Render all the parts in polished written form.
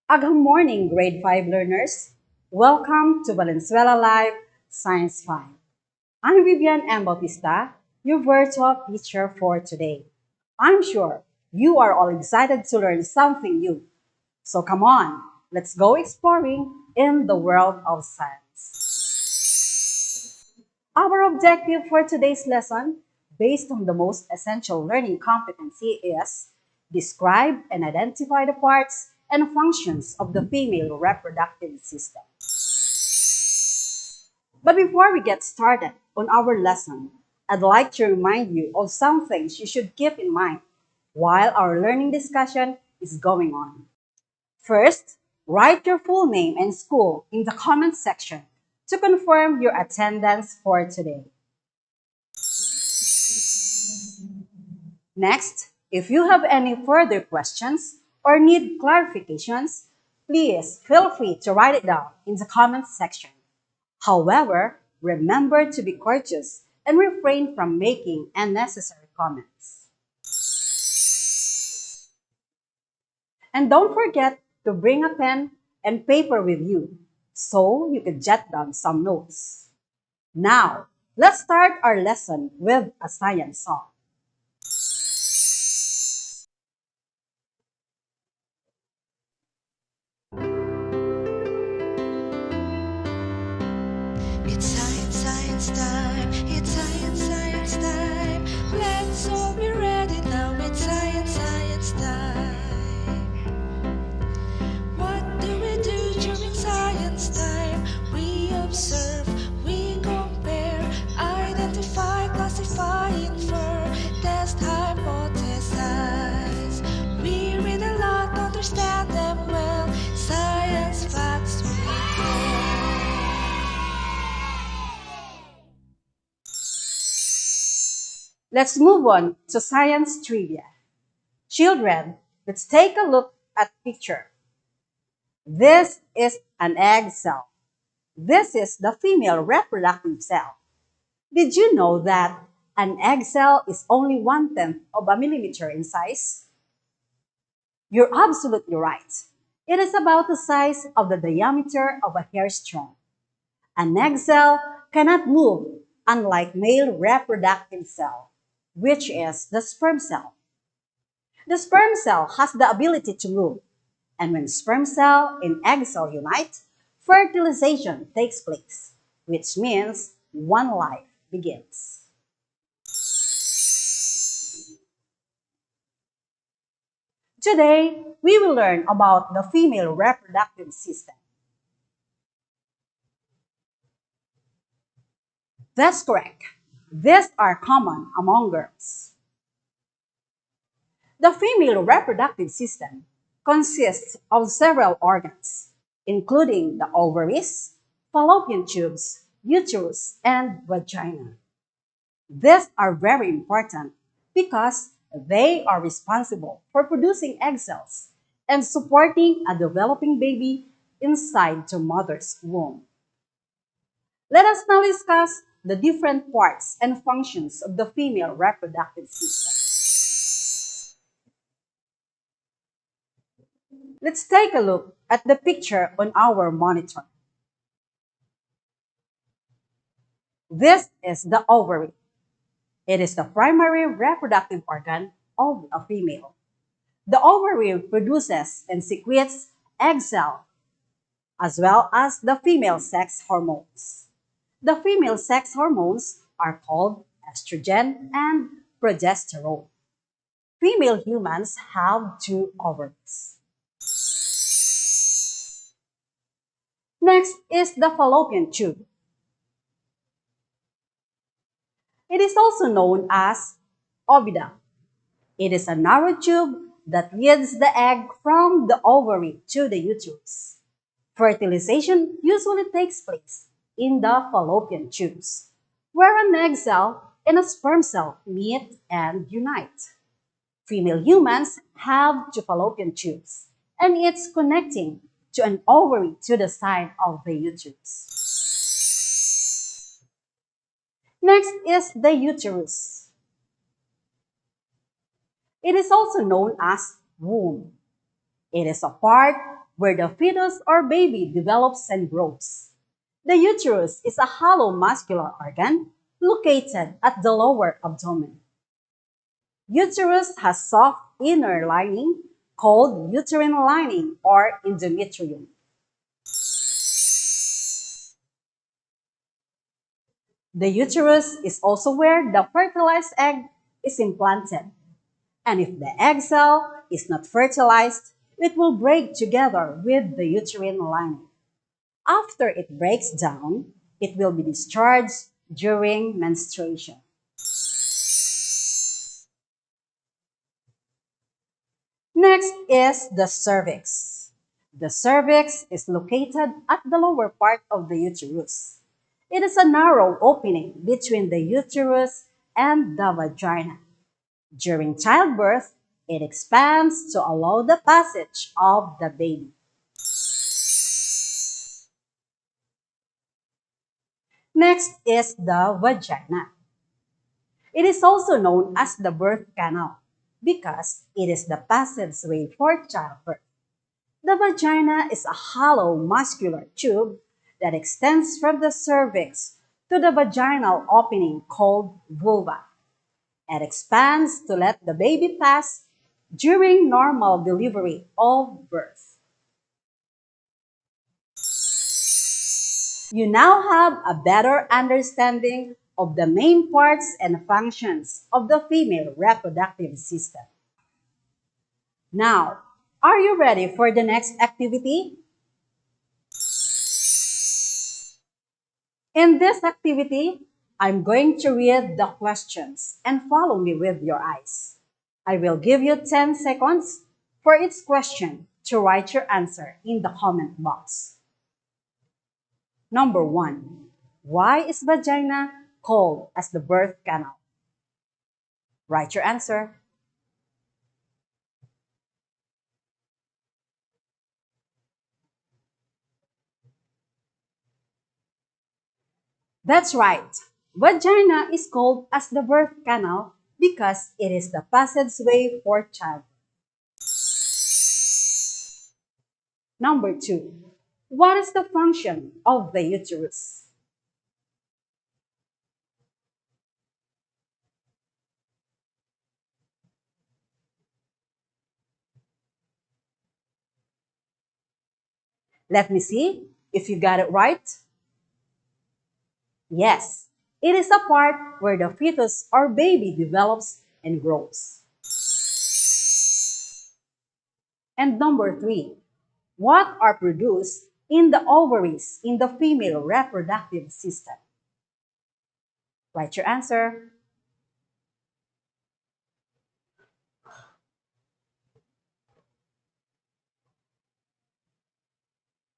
Good morning, grade 5 learners. Welcome to Valenzuela Live Science 5. I'm Vivian M. Bautista, your virtual teacher for today. I'm sure you are all excited to learn something new. So come on, let's go exploring in the world of science. Our objective for today's lesson, based on the most essential learning competency, is describe and identify the parts and functions of the female reproductive system. But before we get started on our lesson, I'd like to remind you of some things you should keep in mind while our learning discussion is going on. First, write your full name and school in the comment section to confirm your attendance for today. Next, if you have any further questions or need clarifications, please feel free to write it down in the comments section. However, remember to be courteous and refrain from making unnecessary comments. And don't forget to bring a pen and paper with you so you can jot down some notes. Now, let's start our lesson with a science song. It's science, science time. It's science, science time. Let's all be ready now. It's science, science time. What do we do during science time? We observe, we compare, identify, classify, infer, test, hypothesize. We read a lot, understand them well. Science facts we know. Let's move on to science trivia. Children, let's take a look at picture. This is an egg cell. This is the female reproductive cell. Did you know that an egg cell is only 1/10 of a millimeter in size? You're absolutely right. It is about the size of the diameter of a hair strand. An egg cell cannot move, unlike male reproductive cell, which is the sperm cell. The sperm cell has the ability to move, and when sperm cell and egg cell unite, fertilization takes place, which means one life begins. Today, we will learn about the female reproductive system. That's correct. These are common among girls. The female reproductive system consists of several organs, including the ovaries, fallopian tubes, uterus, and vagina. These are very important because they are responsible for producing egg cells and supporting a developing baby inside the mother's womb. Let us now discuss the different parts and functions of the female reproductive system. Let's take a look at the picture on our monitor. This is the ovary. It is the primary reproductive organ of a female. The ovary produces and secretes egg cell as well as the female sex hormones. The female sex hormones are called estrogen and progesterone. Female humans have two ovaries. Next is the fallopian tube. It is also known as oviduct. It is a narrow tube that leads the egg from the ovary to the uterus. Fertilization usually takes place in the fallopian tubes, where an egg cell and a sperm cell meet and unite. Female humans have two fallopian tubes, and it's connecting to an ovary to the side of the uterus. Next is the uterus. It is also known as womb. It is a part where the fetus or baby develops and grows. The uterus is a hollow muscular organ located at the lower abdomen. Uterus has soft inner lining called uterine lining or endometrium. The uterus is also where the fertilized egg is implanted. And if the egg cell is not fertilized, it will break together with the uterine lining. After it breaks down, it will be discharged during menstruation. Next is the cervix. The cervix is located at the lower part of the uterus. It is a narrow opening between the uterus and the vagina. During childbirth, it expands to allow the passage of the baby. Next is the vagina. It is also known as the birth canal because it is the passageway for childbirth. The vagina is a hollow muscular tube that extends from the cervix to the vaginal opening called vulva. It expands to let the baby pass during normal delivery or birth. You now have a better understanding of the main parts and functions of the female reproductive system. Now, are you ready for the next activity? In this activity, I'm going to read the questions and follow me with your eyes. I will give you 10 seconds for each question to write your answer in the comment box. Number 1. Why is vagina called as the birth canal? Write your answer. That's right. Vagina is called as the birth canal because it is the passageway for child. Number 2. What is the function of the uterus? Let me see if you got it right. Yes, it is a part where the fetus or baby develops and grows. And number 3, what are produced in the ovaries in the female reproductive system? Write your answer.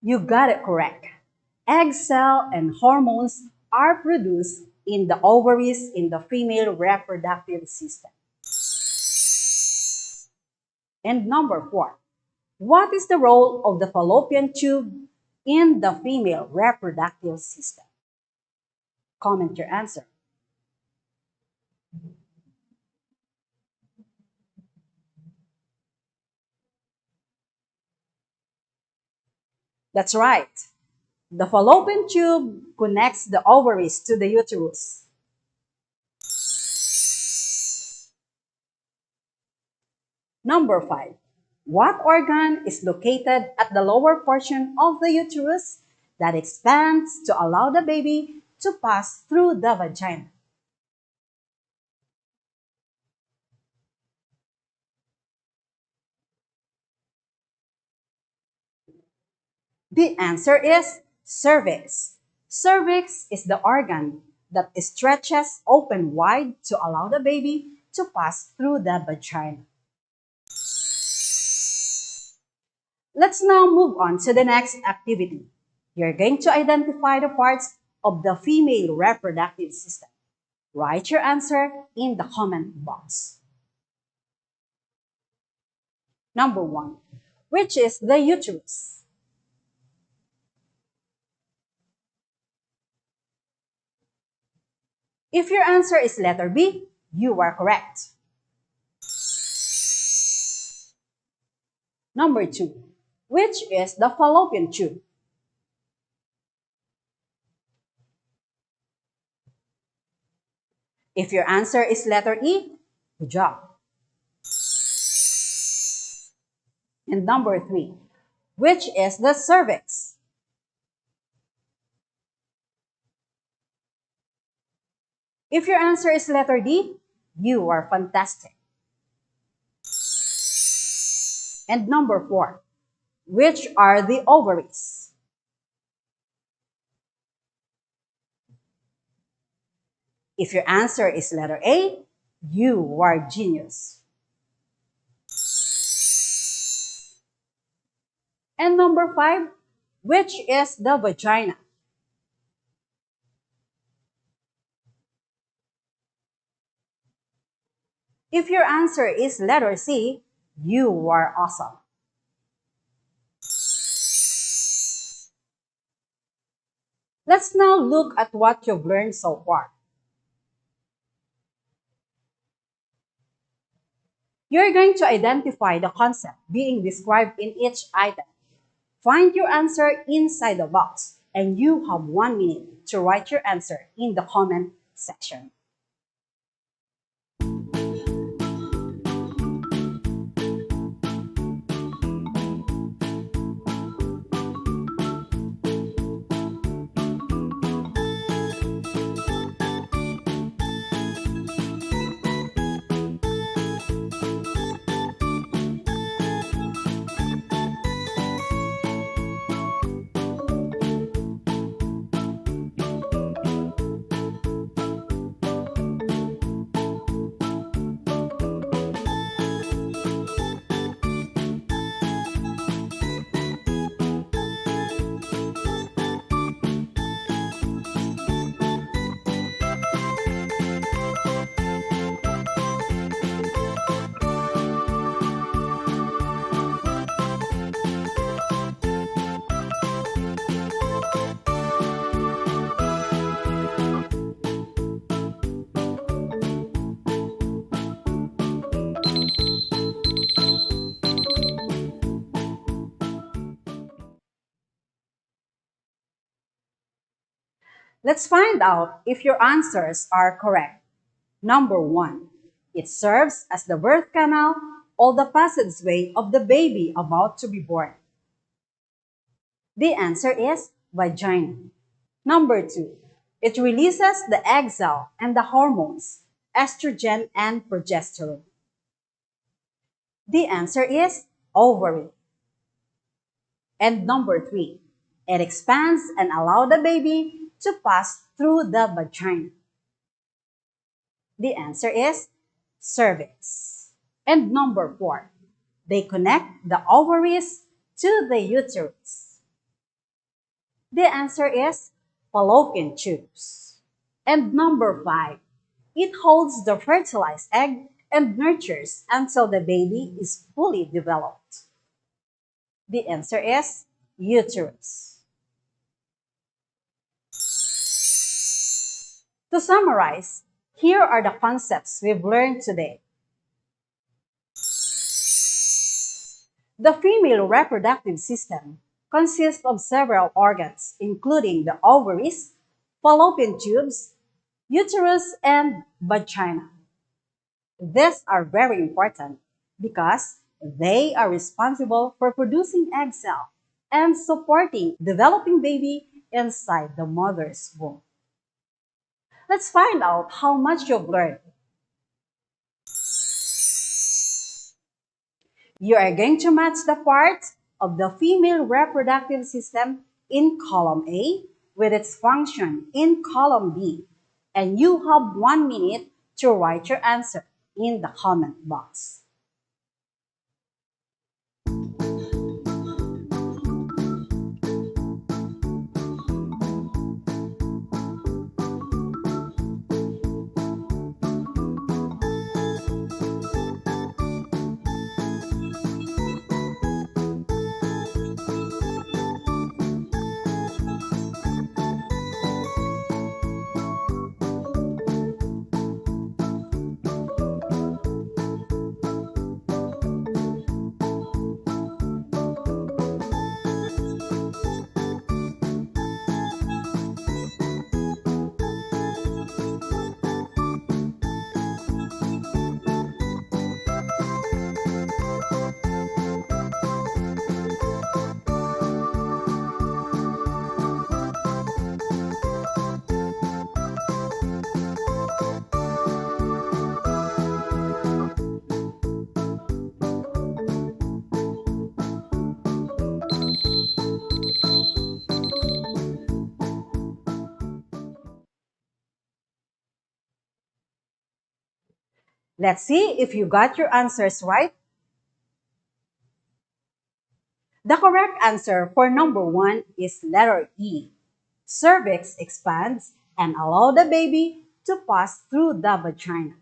You got it correct. Egg cell and hormones are produced in the ovaries in the female reproductive system. And number 4, what is the role of the fallopian tube in the female reproductive system? Comment your answer. That's right. The fallopian tube connects the ovaries to the uterus. Number 5. What organ is located at the lower portion of the uterus that expands to allow the baby to pass through the vagina? The answer is cervix. Cervix is the organ that stretches open wide to allow the baby to pass through the vagina. Let's now move on to the next activity. You're going to identify the parts of the female reproductive system. Write your answer in the comment box. Number 1, which is the uterus? If your answer is letter B, you are correct. Number 2, Which is the fallopian tube? If your answer is letter E, good job. And number 3, which is the cervix? If your answer is letter D, you are fantastic. And number 4, which are the ovaries? If your answer is letter A, you are genius. And number 5, which is the vagina? If your answer is letter C, you are awesome. Let's now look at what you've learned so far. You're going to identify the concept being described in each item. Find your answer inside the box, and you have 1 minute to write your answer in the comment section. Let's find out if your answers are correct. Number 1, it serves as the birth canal or the passageway of the baby about to be born. The answer is vagina. Number 2, it releases the egg cell and the hormones, estrogen and progesterone. The answer is ovary. And number 3, it expands and allows the baby to pass through the vagina. The answer is cervix. And number 4, they connect the ovaries to the uterus. The answer is fallopian tubes. And number 5, it holds the fertilized egg and nurtures until the baby is fully developed. The answer is uterus. To summarize, here are the concepts we've learned today. The female reproductive system consists of several organs, including the ovaries, fallopian tubes, uterus, and vagina. These are very important because they are responsible for producing egg cells and supporting developing baby inside the mother's womb. Let's find out how much you've learned. You are going to match the parts of the female reproductive system in column A with its function in column B, and you have 1 minute to write your answer in the comment box. Let's see if you got your answers right. The correct answer for number 1 is letter E. Cervix expands and allow the baby to pass through the vagina.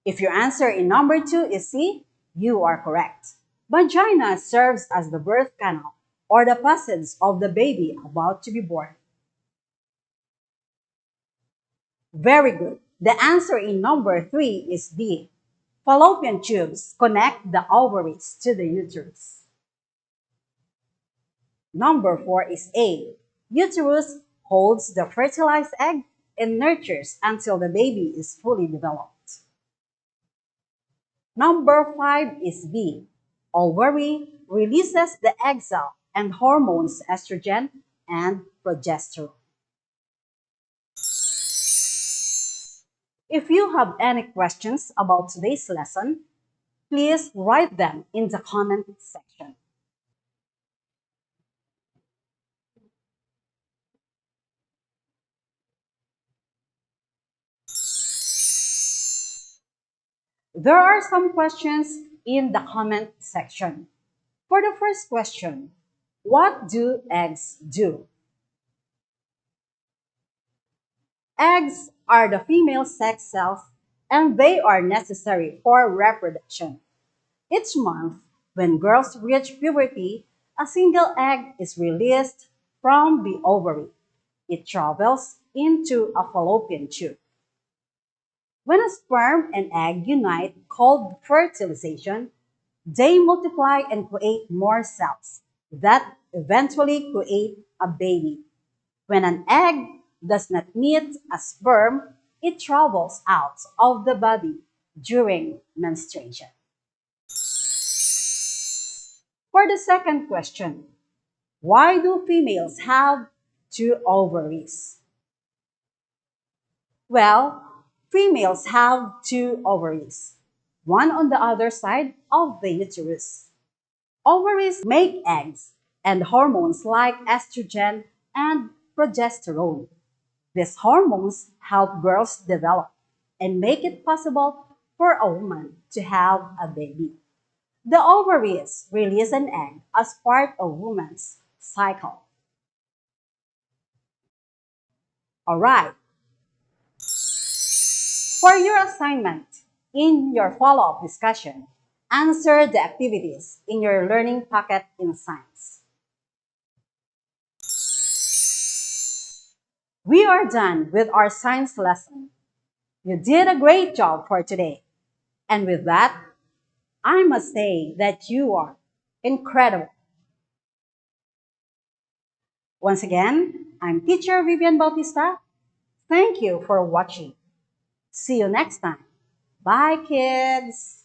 If your answer in number 2 is C, you are correct. Vagina serves as the birth canal or the passage of the baby about to be born. Very good. The answer in number 3 is D. Fallopian tubes connect the ovaries to the uterus. Number 4 is A. Uterus holds the fertilized egg and nurtures until the baby is fully developed. Number 5 is B. Ovary releases the egg cell and hormones estrogen and progesterone. If you have any questions about today's lesson, please write them in the comment section. There are some questions in the comment section. For the first question, what do eggs do? Eggs are the female sex cells and they are necessary for reproduction. Each month, when girls reach puberty, a single egg is released from the ovary. It travels into a fallopian tube. When a sperm and egg unite, called fertilization, they multiply and create more cells that eventually create a baby. When an egg does not meet a sperm, it travels out of the body during menstruation. For the second question, why do females have two ovaries? Well, females have two ovaries, one on the other side of the uterus. Ovaries make eggs and hormones like estrogen and progesterone. These hormones help girls develop and make it possible for a woman to have a baby. The ovaries release an egg as part of woman's cycle. Alright, for your assignment, in your follow-up discussion, answer the activities in your learning packet in science. We are done with our science lesson. You did a great job for today. And with that, I must say that you are incredible. Once again, I'm teacher Vivian Bautista. Thank you for watching. See you next time. Bye, kids.